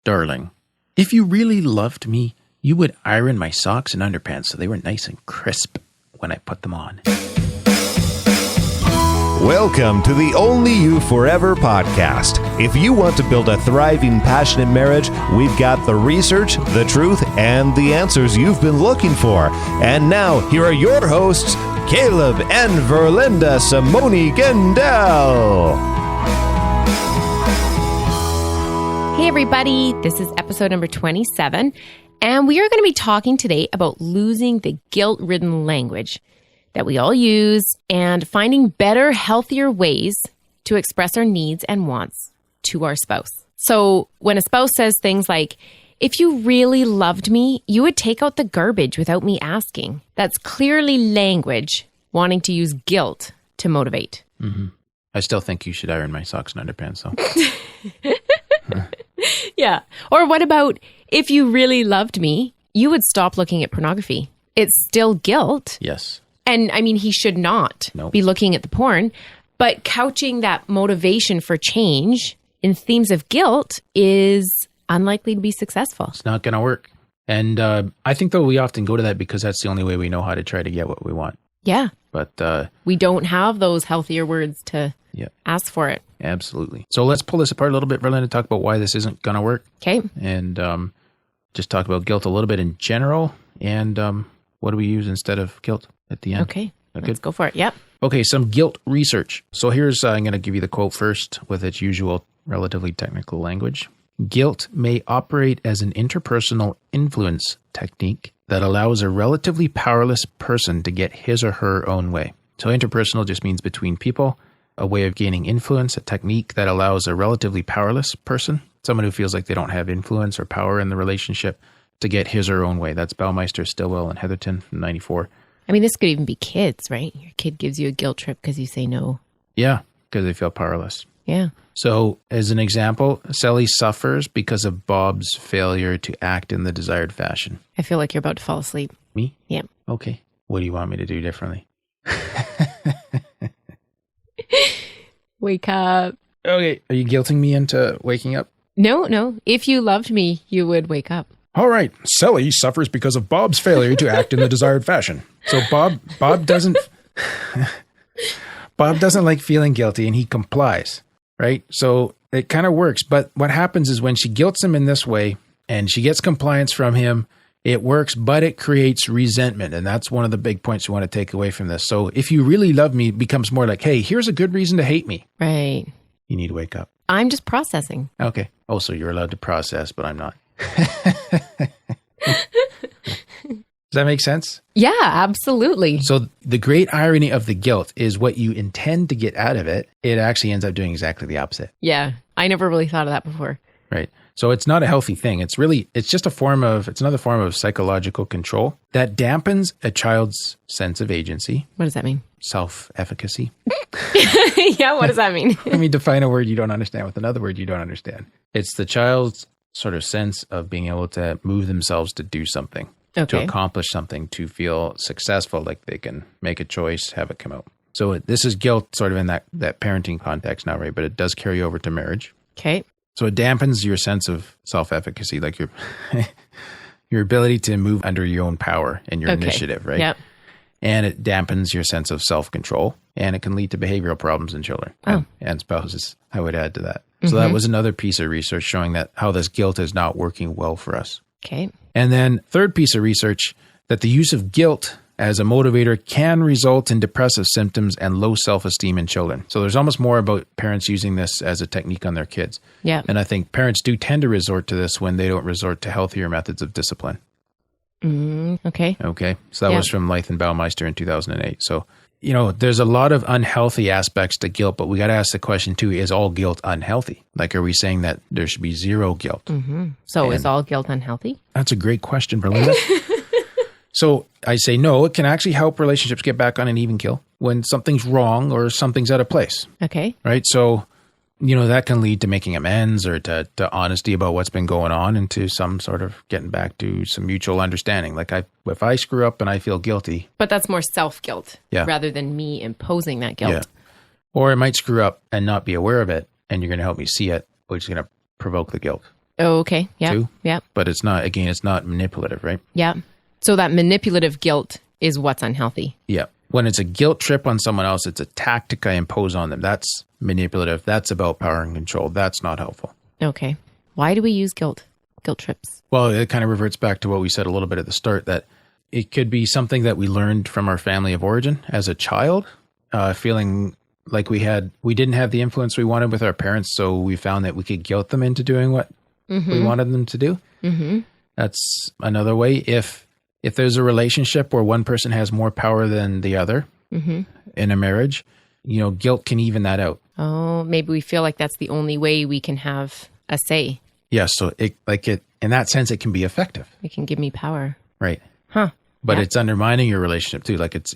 Darling, if you really loved me, you would iron my socks and underpants so they were nice and crisp when I put them on. Welcome to the Only You Forever podcast. If you want to build a thriving, passionate marriage, we've got the research, the truth, and the answers you've been looking for. And now, here are your hosts, Caleb and Verlinda Simone Gendel. Hey everybody, this is episode number 27, and we are going to be talking today about losing the guilt-ridden language that we all use and finding better, healthier ways to express our needs and wants to our spouse. So when a spouse says things like, if you really loved me, you would take out the garbage without me asking. That's clearly language wanting to use guilt to motivate. Mm-hmm. I still think you should iron my socks and underpants, though. Yeah. Or what about, if you really loved me, you would stop looking at pornography. It's still guilt. Yes. And I mean, he should not be looking at the porn, but couching that motivation for change in themes of guilt is unlikely to be successful. It's not going to work. And I think, though, we often go to that because that's the only way we know how to try to get what we want. Yeah. But we don't have those healthier words to ask for it. Absolutely. So let's pull this apart a little bit, Verlin, and talk about why this isn't going to work. Okay. And just talk about guilt a little bit in general. And what do we use instead of guilt at the end? Okay. Let's go for it. Yep. Okay, some guilt research. So here's, I'm going to give you the quote first with its usual relatively technical language. Guilt may operate as an interpersonal influence technique that allows a relatively powerless person to get his or her own way. So interpersonal just means between people, a way of gaining influence, a technique that allows a relatively powerless person, someone who feels like they don't have influence or power in the relationship, to get his or her own way. That's Baumeister, Stilwell, and Heatherton from 94. I mean, this could even be kids, right? Your kid gives you a guilt trip because you say no. Yeah, because they feel powerless. Yeah. So, as an example, Sally suffers because of Bob's failure to act in the desired fashion. I feel like you're about to fall asleep. Me? Yeah. Okay. What do you want me to do differently? Wake up. Okay. Are you guilting me into waking up? No. If you loved me, you would wake up. All right. Sally suffers because of Bob's failure to act in the desired fashion. So Bob doesn't like feeling guilty, and he complies, right? So it kind of works. But what happens is when she guilts him in this way and she gets compliance from him, it works, but it creates resentment. And that's one of the big points you want to take away from this. So if you really love me, it becomes more like, hey, here's a good reason to hate me. Right. You need to wake up. I'm just processing. Okay. Oh, so you're allowed to process, but I'm not. Does that make sense? Yeah, absolutely. So the great irony of the guilt is what you intend to get out of it, it actually ends up doing exactly the opposite. Yeah. I never really thought of that before. Right. So it's not a healthy thing. It's just it's another form of psychological control that dampens a child's sense of agency. What does that mean? Self-efficacy. Yeah, what does that mean? Let me define a word you don't understand with another word you don't understand. It's the child's sort of sense of being able to move themselves to do something, to accomplish something, to feel successful, like they can make a choice, have it come out. So this is guilt sort of in that parenting context now, right? But it does carry over to marriage. Okay. So it dampens your sense of self-efficacy, like your ability to move under your own power and your initiative, right? Yep. And it dampens your sense of self-control, and it can lead to behavioral problems in children and spouses. I would add to that. So that was another piece of research showing that how this guilt is not working well for us. Okay. And then third piece of research, that the use of guilt as a motivator can result in depressive symptoms and low self-esteem in children. So there's almost more about parents using this as a technique on their kids. Yeah. And I think parents do tend to resort to this when they don't resort to healthier methods of discipline. Okay. Okay. So that was from Leith Baumeister in 2008. So, there's a lot of unhealthy aspects to guilt, but we got to ask the question too, is all guilt unhealthy? Like, are we saying that there should be zero guilt? Mm-hmm. So is all guilt unhealthy? That's a great question, Belinda. So I say no, it can actually help relationships get back on an even keel when something's wrong or something's out of place. Okay. Right? So, that can lead to making amends or to honesty about what's been going on and to some sort of getting back to some mutual understanding. Like if I screw up and I feel guilty. But that's more self-guilt rather than me imposing that guilt. Yeah. Or I might screw up and not be aware of it, and you're going to help me see it, which is going to provoke the guilt. Oh, okay. Yeah. too. Yeah. But it's not manipulative, right? Yeah. So that manipulative guilt is what's unhealthy. Yeah. When it's a guilt trip on someone else, it's a tactic I impose on them. That's manipulative. That's about power and control. That's not helpful. Okay. Why do we use guilt trips? Well, it kind of reverts back to what we said a little bit at the start, that it could be something that we learned from our family of origin as a child, feeling like we didn't have the influence we wanted with our parents. So we found that we could guilt them into doing what we wanted them to do. Mm-hmm. That's another way. If there's a relationship where one person has more power than the other in a marriage, guilt can even that out. Oh, maybe we feel like that's the only way we can have a say. Yeah. So in that sense, it can be effective. It can give me power. Right. Huh. But it's undermining your relationship too. Like it's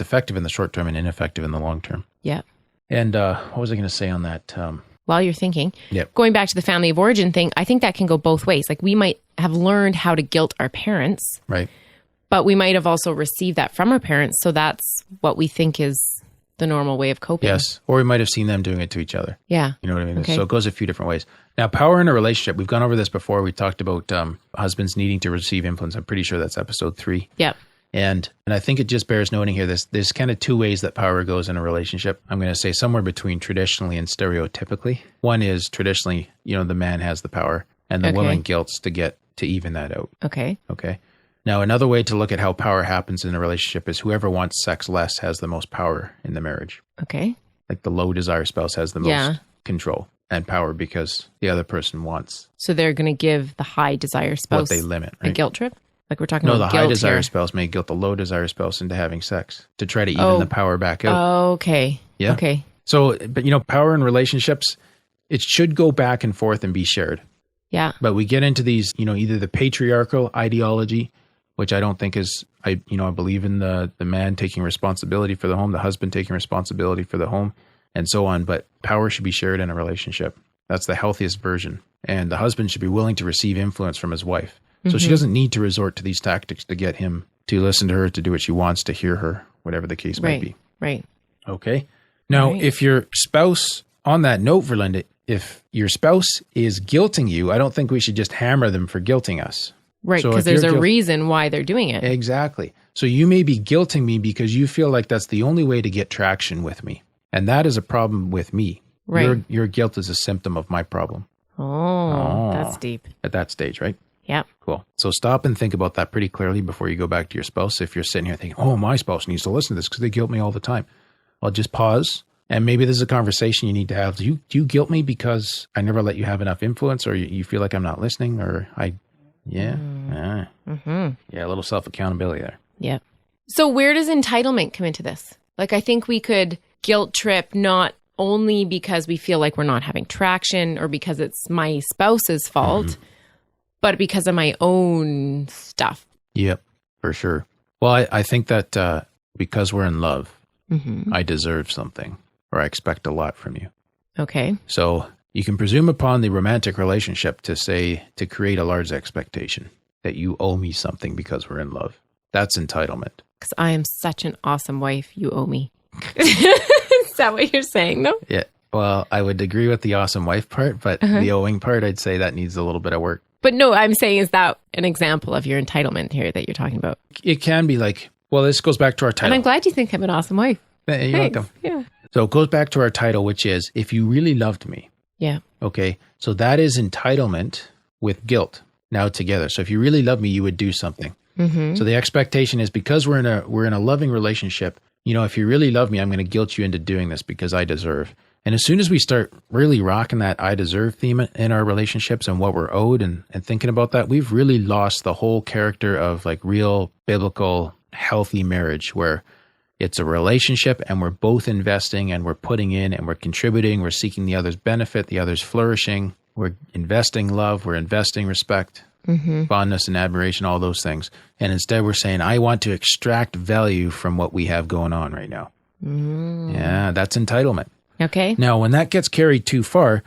effective in the short term and ineffective in the long term. Yeah. And what was I going to say on that? While you're thinking, Yep. Going back to the family of origin thing, I think that can go both ways. Like we might have learned how to guilt our parents, Right. but we might have also received that from our parents. So that's what we think is the normal way of coping. Yes. Or we might have seen them doing it to each other. Yeah. You know what I mean? Okay. So it goes a few different ways. Now, power in a relationship, we've gone over this before. We talked about husbands needing to receive influence. I'm pretty sure that's episode 3. Yeah. And I think it just bears noting here, there's kind of 2 ways that power goes in a relationship. I'm going to say somewhere between traditionally and stereotypically. One is traditionally, the man has the power and the Okay. woman guilts to get to even that out. Okay. Okay. Now, another way to look at how power happens in a relationship is whoever wants sex less has the most power in the marriage. Okay. Like the low desire spouse has the most control and power because the other person wants So they're going to give the high desire spouse what they limit, a right? guilt trip? Like we're talking No, the about high guilt desire here. spouse may guilt the low desire spouse into having sex to try to even the power back out. Okay. Yeah. Okay. So, but power in relationships, it should go back and forth and be shared. Yeah. But we get into these, either the patriarchal ideology, which I don't think is, I believe in the man taking responsibility for the home, the husband taking responsibility for the home, and so on. But power should be shared in a relationship. That's the healthiest version. And the husband should be willing to receive influence from his wife. So she doesn't need to resort to these tactics to get him to listen to her, to do what she wants, to hear her, whatever the case might be. Right. Okay. Now, Right. if your spouse, on that note, Verlinda, if your spouse is guilting you, I don't think we should just hammer them for guilting us. Right. So Because if there's you're a reason why they're doing it. Exactly. So you may be guilting me because you feel like that's the only way to get traction with me. And that is a problem with me. Right. Your guilt is a symptom of my problem Oh, that's deep. at that stage, right? Yeah. Cool. So stop and think about that pretty clearly before you go back to your spouse. If you're sitting here thinking, oh, my spouse needs to listen to this because they guilt me all the time. Well, just pause. And maybe this is a conversation you need to have. Do you guilt me because I never let you have enough influence, or you feel like I'm not listening, or yeah, a little self-accountability there. Yeah. So where does entitlement come into this? Like, I think we could guilt trip not only because we feel like we're not having traction or because it's my spouse's fault, but because of my own stuff. Yep, for sure. Well, I think that because we're in love, I deserve something, or I expect a lot from you. Okay. So you can presume upon the romantic relationship to create a large expectation that you owe me something because we're in love. That's entitlement. Because I am such an awesome wife, you owe me. Is that what you're saying, though? Yeah. Well, I would agree with the awesome wife part, but the owing part, I'd say that needs a little bit of work. But no, I'm saying, is that an example of your entitlement here that you're talking about? It can be like, well, this goes back to our title. And I'm glad you think I'm an awesome wife. You're Thanks. welcome. Yeah. So it goes back to our title, which is, if you really loved me. Yeah. Okay. So that is entitlement with guilt now together. So if you really love me, you would do something. So the expectation is, because we're in a loving relationship, if you really love me, I'm going to guilt you into doing this because I deserve. And as soon as we start really rocking that I deserve theme in our relationships and what we're owed and thinking about that, we've really lost the whole character of like real biblical healthy marriage, where it's a relationship and we're both investing and we're putting in and we're contributing. We're seeking the other's benefit, the other's flourishing. We're investing love. We're investing respect, fondness and admiration, all those things. And instead we're saying, I want to extract value from what we have going on right now. Yeah, that's entitlement. Okay. Now, when that gets carried too far,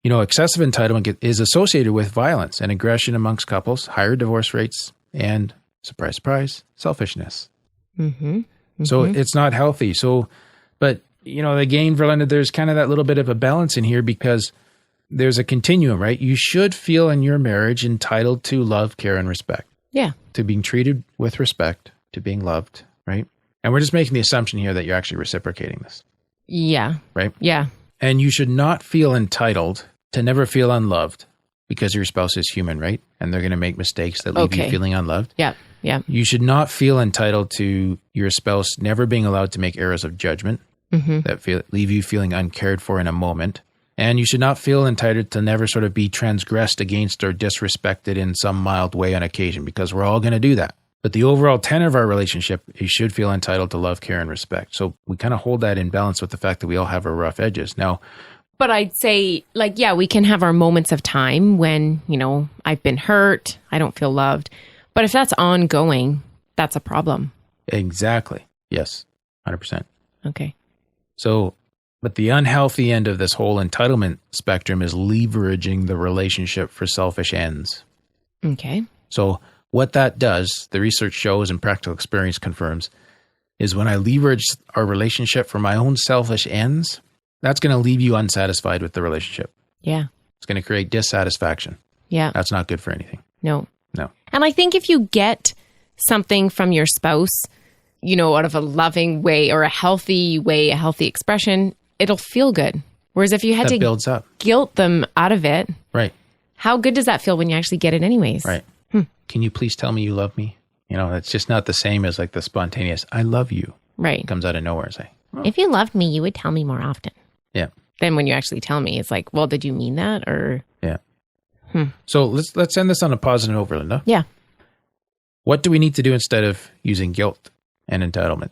excessive entitlement is associated with violence and aggression amongst couples, higher divorce rates, and surprise, surprise, selfishness. So it's not healthy. So, but, again, Verlinda, there's kind of that little bit of a balance in here, because there's a continuum, right? You should feel in your marriage entitled to love, care, and respect. Yeah. To being treated with respect, to being loved, right? And we're just making the assumption here that you're actually reciprocating this. Yeah. Right? Yeah. And you should not feel entitled to never feel unloved because your spouse is human, right? And they're going to make mistakes that leave you feeling unloved. Yeah. Yeah. You should not feel entitled to your spouse never being allowed to make errors of judgment that leave you feeling uncared for in a moment. And you should not feel entitled to never sort of be transgressed against or disrespected in some mild way on occasion, because we're all going to do that. But the overall tenor of our relationship, you should feel entitled to love, care, and respect. So we kind of hold that in balance with the fact that we all have our rough edges. Now, but I'd say, like, yeah, we can have our moments of time when, you know, I've been hurt, I don't feel loved. But if that's ongoing, that's a problem. Exactly. Yes. 100%. Okay. So, but the unhealthy end of this whole entitlement spectrum is leveraging the relationship for selfish ends. Okay. So what that does, the research shows and practical experience confirms, is when I leverage our relationship for my own selfish ends, that's going to leave you unsatisfied with the relationship. Yeah. It's going to create dissatisfaction. Yeah. That's not good for anything. No. No. And I think if you get something from your spouse, you know, out of a loving way or a healthy way, a healthy expression, it'll feel good. Whereas if you had to builds up. Guilt them out of it, right? How good does that feel when you actually get it anyways? Right. Can you please tell me you love me? You know, it's just not the same as like the spontaneous, I love you. Right. It comes out of nowhere. It's like, oh. If you loved me, you would tell me more often. Yeah. Then when you actually tell me, it's like, well, did you mean that? Or yeah. So let's end this on a positive note, Linda. Yeah. What do we need to do instead of using guilt and entitlement?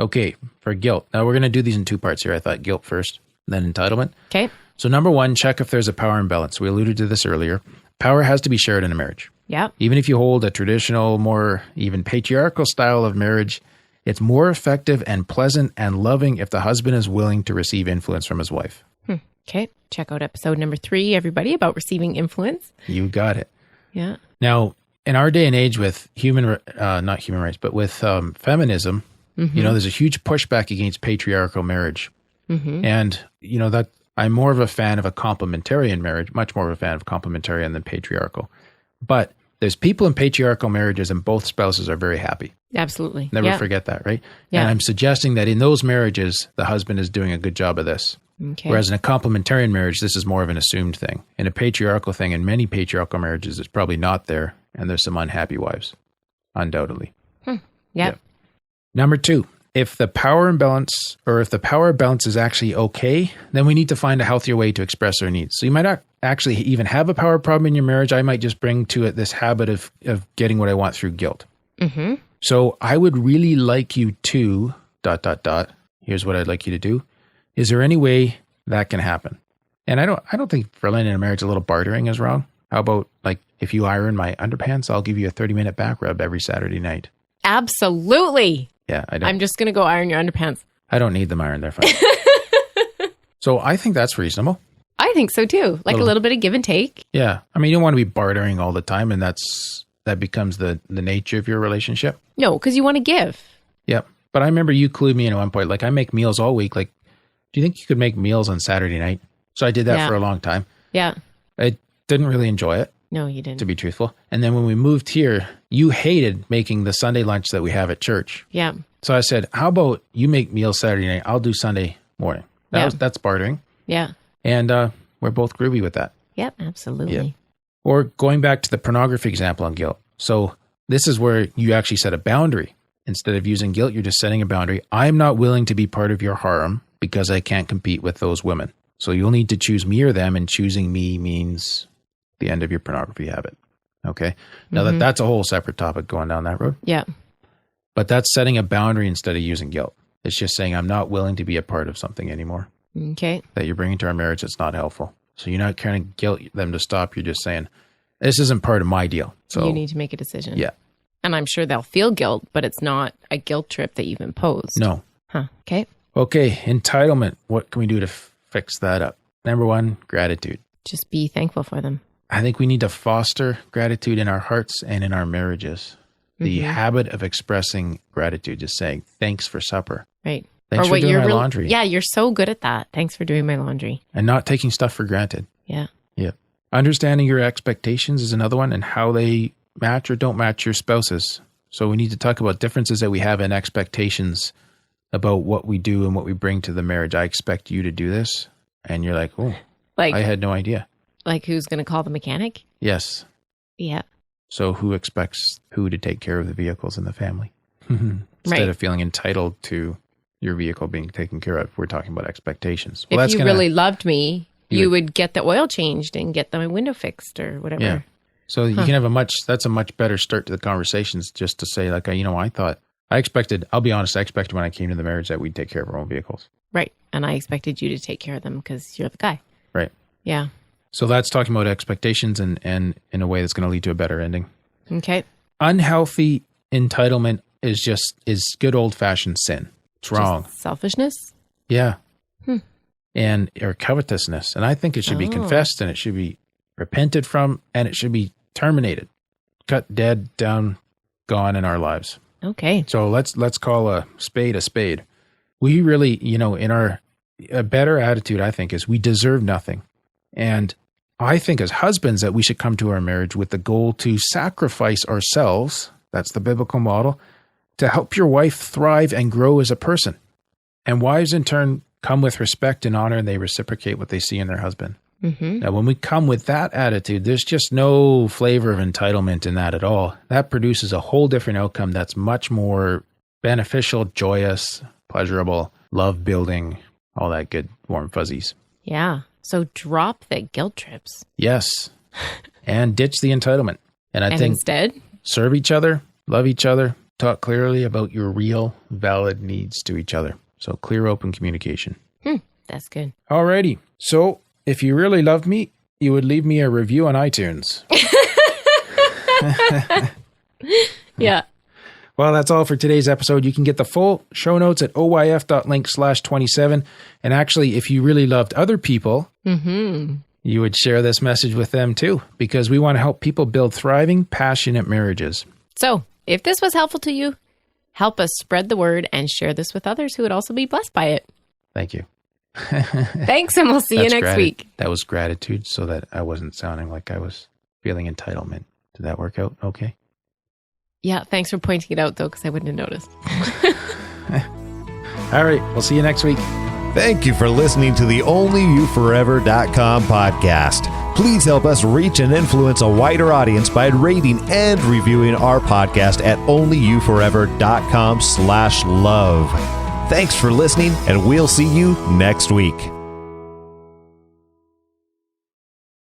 Okay, for guilt. Now we're going to do these in two parts here. I thought guilt first, then entitlement. Okay. So number one, check if there's a power imbalance. We alluded to this earlier. Power has to be shared in a marriage. Yeah. Even if you hold a traditional, more even patriarchal style of marriage, it's more effective and pleasant and loving if the husband is willing to receive influence from his wife. Okay. Check out episode number 3, everybody, about receiving influence. You got it. Yeah. Now, in our day and age with not human rights, but with feminism, you know, there's a huge pushback against patriarchal marriage. And, you know, that I'm more of a fan of a complementarian marriage, much more of a fan of complementarian than patriarchal. But there's people in patriarchal marriages and both spouses are very happy. Absolutely. Never forget that, right? Yeah. And I'm suggesting that in those marriages, the husband is doing a good job of this. Okay. Whereas in a complementarian marriage, this is more of an assumed thing. In a patriarchal thing, in many patriarchal marriages, it's probably not there. And there's some unhappy wives, undoubtedly. Yeah. Number 2, if the power imbalance is actually okay, then we need to find a healthier way to express our needs. So you might not actually even have a power problem in your marriage. I might just bring to it this habit of getting what I want through guilt. So I would really like you to ... Here's what I'd like you to do. Is there any way that can happen? And I don't think for Lynn in a marriage, a little bartering is wrong. How about, like, if you iron my underpants, I'll give you a 30-minute back rub every Saturday night. Absolutely. Yeah, I don't. I'm just going to go iron your underpants. I don't need them ironed. They're fine. So I think that's reasonable. I think so too. Like a little bit of give and take. Yeah. I mean, you don't want to be bartering all the time, and that becomes the nature of your relationship. No, because you want to give. Yep. But I remember you clued me in at one point. Like, I make meals all week. Like, do you think you could make meals on Saturday night? So I did that for a long time. Yeah. I didn't really enjoy it. No, you didn't. To be truthful. And then when we moved here, you hated making the Sunday lunch that we have at church. Yeah. So I said, how about you make meals Saturday night? I'll do Sunday morning. That's bartering. Yeah. And we're both groovy with that. Yep, absolutely. Yeah. Or going back to the pornography example on guilt. So this is where you actually set a boundary. Instead of using guilt, you're just setting a boundary. I'm not willing to be part of your harem because I can't compete with those women. So you'll need to choose me or them, and choosing me means the end of your pornography habit. Okay. Now that's a whole separate topic going down that road. Yeah. But that's setting a boundary instead of using guilt. It's just saying, I'm not willing to be a part of something anymore. Okay. That you're bringing to our marriage that's not helpful. So you're not trying to guilt them to stop. You're just saying, this isn't part of my deal. So you need to make a decision. Yeah. And I'm sure they'll feel guilt, but it's not a guilt trip that you've imposed. No. Huh. Okay. Okay. Entitlement. What can we do to fix that up? Number 1, gratitude. Just be thankful for them. I think we need to foster gratitude in our hearts and in our marriages. The habit of expressing gratitude, just saying, thanks for supper. Right. Thanks for doing my laundry. Yeah, you're so good at that. Thanks for doing my laundry. And not taking stuff for granted. Yeah. Yeah. Understanding your expectations is another one, and how they match or don't match your spouse's. So we need to talk about differences that we have in expectations about what we do and what we bring to the marriage. I expect you to do this. And you're like, oh, I had no idea. Like who's going to call the mechanic? Yes. Yeah. So who expects who to take care of the vehicles in the family? Instead of feeling entitled to your vehicle being taken care of, we're talking about expectations. Well, if you really loved me, you would get the oil changed and get the window fixed or whatever. Yeah. So you can have that's a much better start to the conversations, just to say like, I expected when I came to the marriage that we'd take care of our own vehicles. Right. And I expected you to take care of them because you're the guy. Right. Yeah. So that's talking about expectations and in a way that's going to lead to a better ending. Okay. Unhealthy entitlement is good old fashioned sin. It's wrong. Just selfishness? Yeah. Or covetousness. And I think it should be confessed, and it should be repented from, and it should be terminated, cut dead, down, gone in our lives. Okay. So let's call a spade a spade. We really, a better attitude, I think, is we deserve nothing. And I think as husbands that we should come to our marriage with the goal to sacrifice ourselves, that's the biblical model, to help your wife thrive and grow as a person. And wives in turn come with respect and honor, and they reciprocate what they see in their husband. Mm-hmm. Now, when we come with that attitude, there's just no flavor of entitlement in that at all. That produces a whole different outcome that's much more beneficial, joyous, pleasurable, love building, all that good warm fuzzies. Yeah. So drop the guilt trips. Yes. And ditch the entitlement. And I think instead, serve each other, love each other, talk clearly about your real, valid needs to each other. So clear, open communication. That's good. Alrighty. So if you really loved me, you would leave me a review on iTunes. Yeah. Well, that's all for today's episode. You can get the full show notes at oyf.link/27. And actually, if you really loved other people, you would share this message with them too, because we want to help people build thriving, passionate marriages. So if this was helpful to you, help us spread the word and share this with others who would also be blessed by it. Thank you. Thanks, and we'll see you next week. That was gratitude, so that I wasn't sounding like I was feeling entitlement. Did that work out okay? Yeah, thanks for pointing it out, though, because I wouldn't have noticed. All right, we'll see you next week. Thank you for listening to the onlyyouforever.com podcast. Please help us reach and influence a wider audience by rating and reviewing our podcast at onlyyouforever.com/love. Thanks for listening, and we'll see you next week.